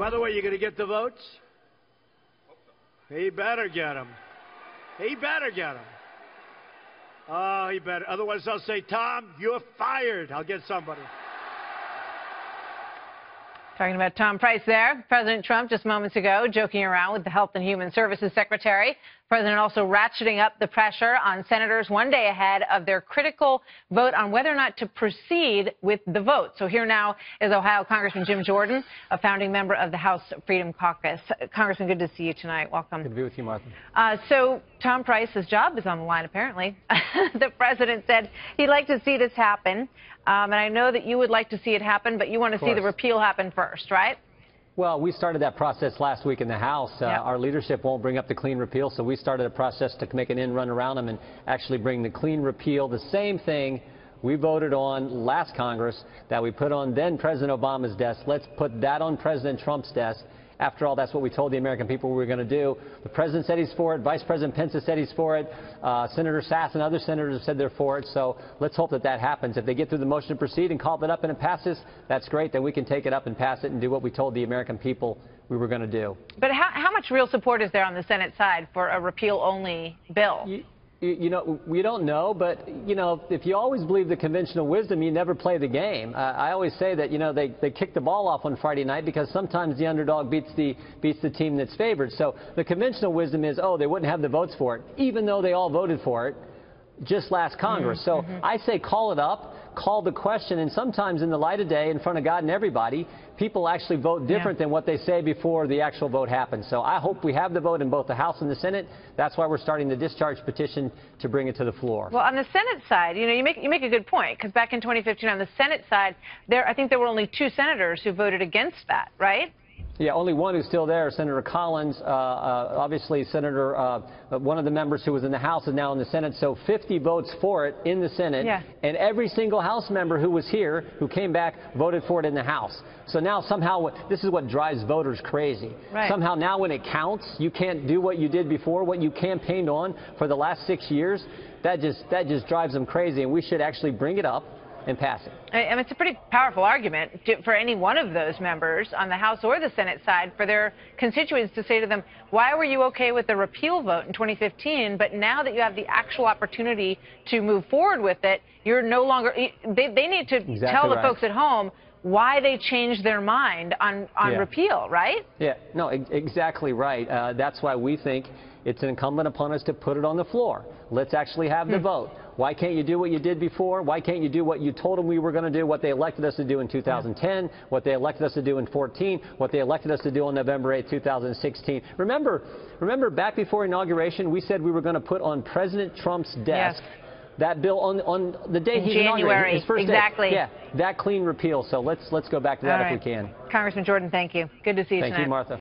By the way, you going to get the votes? He better get them. He better get them. Oh, he better. Otherwise, I'll say, Tom, you're fired. I'll get somebody. Talking about Tom Price there. President Trump just moments ago joking around with the Health and Human Services Secretary. President also ratcheting up the pressure on senators one day ahead of their critical vote on whether or not to proceed with the vote. So here now is Ohio Congressman Jim Jordan, a founding member of the House Freedom Caucus. Congressman, good to see you tonight. Welcome. Good to be with you, Martha. So Tom Price's job is on the line, apparently. The president said he'd like to see this happen. And I know that you would like to see it happen, but you want to see the repeal happen first, right? Well, we started that process last week in the House. Our leadership won't bring up the clean repeal, so we started a process to make an end run around them and actually bring the clean repeal, the same thing we voted on last Congress that we put on then President Obama's desk. Let's put that on President Trump's desk. After all, that's what we told the American people we were going to do. The president said he's for it. Vice President Pence has said he's for it. Senator Sass and other senators have said they're for it. So let's hope that that happens. If they get through the motion to proceed and call it up and it passes, that's great. Then we can take it up and pass it and do what we told the American people we were going to do. But how much real support is there on the Senate side for a repeal-only bill? You know, we don't know, but, you know, if you always believe the conventional wisdom, you never play the game. I always say that, you know, they kick the ball off on Friday night because sometimes the underdog beats the team that's favored. So the conventional wisdom is, oh, they wouldn't have the votes for it, even though they all voted for it just last Congress. So I say call it up, call the question, and sometimes in the light of day, in front of God and everybody, people actually vote different than what they say before the actual vote happens. So I hope we have the vote in both the House and the Senate. That's why we're starting the discharge petition to bring it to the floor. Well, on the Senate side, you know, you make a good point, because back in 2015 on the Senate side, I think there were only 2 senators who voted against that, right? Yeah, only one who's still there, Senator Collins. Obviously, one of the members who was in the House is now in the Senate. So 50 votes for it in the Senate. Yeah. And every single House member who was here, who came back, voted for it in the House. So now somehow, this is what drives voters crazy. Right. Somehow now when it counts, you can't do what you did before, what you campaigned on for the last 6 years. That just drives them crazy, and we should actually bring it up and pass it. And it's a pretty powerful argument for any one of those members on the House or the Senate side for their constituents to say to them, why were you okay with the repeal vote in 2015, but now that you have the actual opportunity to move forward with it, you're no longer, they need to tell the folks at home why they changed their mind on repeal, right? Yeah, no, exactly right. That's why we think it's incumbent upon us to put it on the floor. Let's actually have the vote. Why can't you do what you did before? Why can't you do what you told them we were going to do, what they elected us to do in 2010, what they elected us to do in 2014, what they elected us to do on November 8, 2016? Remember back before inauguration, we said we were going to put on President Trump's desk that bill on the day he inaugurated his first day. Yeah, that clean repeal. So let's go back to that if we can. Congressman Jordan, thank you. Good to see you tonight. Thank you, Martha.